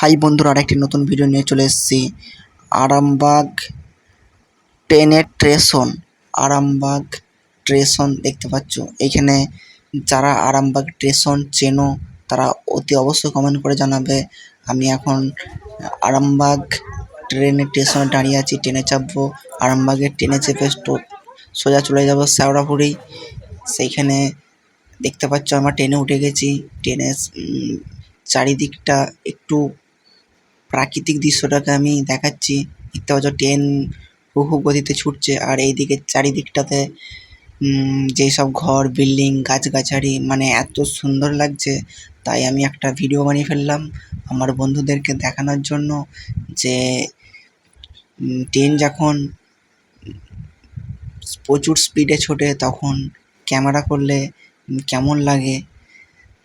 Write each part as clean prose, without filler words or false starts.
High বন্ধুরা, আরেকটি নতুন ভিডিও নিয়ে চলে এসেছি। আরামবাগ ট্রেনের স্টেশন, আরামবাগ স্টেশন দেখতে পাচ্ছ। এইখানে যারা আরামবাগ স্টেশন চেনো তারা অতি অবশ্যই কমেন্ট করে জানাবে। আমি এখন আরামবাগ ট্রেনের স্টেশনে দাঁড়িয়ে আছি, ট্রেনে চাপবো। আরামবাগের ট্রেনে চেপে সোজা চলে যাব শেওড়াফুলি। সেইখানে দেখতে পাচ্ছ আমরা ট্রেনে উঠে গেছি। ট্রেনের চারিদিকটা একটু প্রাকৃতিক দৃশ্যটাকে আমি দেখাচ্ছি। দেখতে পাচ্ছ ট্রেন হু হু গতিতে ছুটছে, আর এইদিকে চারিদিকটাতে যেসব ঘর, বিল্ডিং, গাছগাছালি, মানে এত সুন্দর লাগছে। তাই আমি একটা ভিডিও বানিয়ে ফেললাম আমার বন্ধুদেরকে দেখানোর জন্য যে ট্রেন যখন প্রচুর স্পিডে ছোটে তখন ক্যামেরা করলে কেমন লাগে।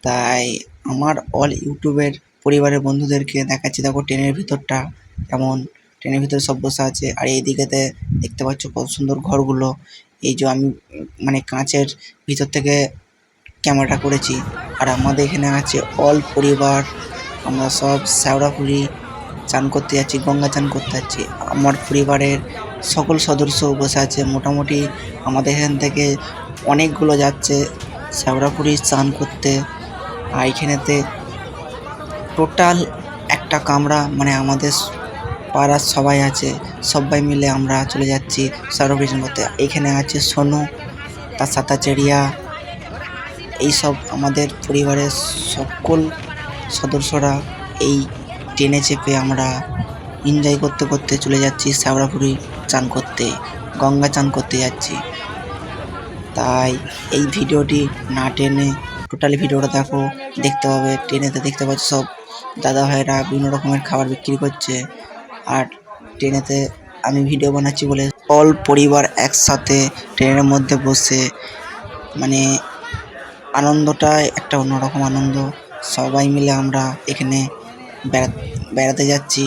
তাই আমার অল ইউটিউবের পরিবারের বন্ধুদেরকে দেখাচ্ছি। দেখো ট্রেনের ভিতরটা কেমন, ট্রেনের ভিতরে সব বসে আছে। আর এইদিকেতে দেখতে পাচ্ছ কত সুন্দর ঘরগুলো। এই যে আমি মানে কাঁচের ভিতর থেকে ক্যামেরাটা করেছি। আর আমাদের এখানে আছে অল পরিবার, আমরা সব শেওড়াফুলি চান করতে যাচ্ছি, গঙ্গা চান করতে যাচ্ছি। আমার পরিবারের সকল সদস্য বসে আছে। মোটামুটি আমাদের এখান থেকে অনেকগুলো যাচ্ছে শেওড়াফুলি চান করতে। আর এইখানেতে টোটাল একটা কামরা, মানে আমাদের পাড়ার সবাই আছে, সবাই মিলে আমরা চলে যাচ্ছি শেওড়াফুলি চান করতে। এখানে আছে সোনু, তার সাথে আছে রিয়া। এইসব আমাদের পরিবারের সকল সদস্যরা এই ট্রেনে চেপে আমরা এনজয় করতে করতে চলে যাচ্ছি শেওড়াফুলি চান করতে, গঙ্গা চান করতে যাচ্ছি। তাই এই ভিডিওটি না টেনে টোটালি ভিডিওটা দেখো, দেখতে পাবে। ট্রেনেতে দেখতে পাচ্ছ সব দাদা ভাইরা বিভিন্ন রকমের খাবার বিক্রি করছে। আর ট্রেনেতে আমি ভিডিও বানাচ্ছি বলে অল পরিবার একসাথে ট্রেনের মধ্যে বসে, মানে আনন্দটাই একটা অন্যরকম আনন্দ। সবাই মিলে আমরা এখানে বেড়াতে যাচ্ছি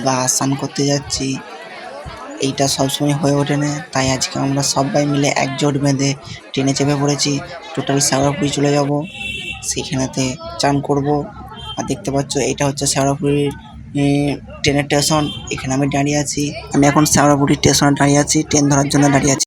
বা স্নান করতে যাচ্ছি। এইটা সবসময় হয়ে ওঠে না, তাই আজকে আমরা সবাই মিলে একজোট বেঁধে ট্রেনে চেপে পড়েছি। টোটাল শেওড়াফুলি চলে যাব, সেইখানেতে চান করব। আর দেখতে পাচ্ছ এটা হচ্ছে শেওড়াফুলির ট্রেনের স্টেশন। এখানে আমি দাঁড়িয়ে আছি, আমি এখন শেওড়াফুলি স্টেশনে দাঁড়িয়ে আছি, ট্রেন ধরার জন্য দাঁড়িয়ে আছি।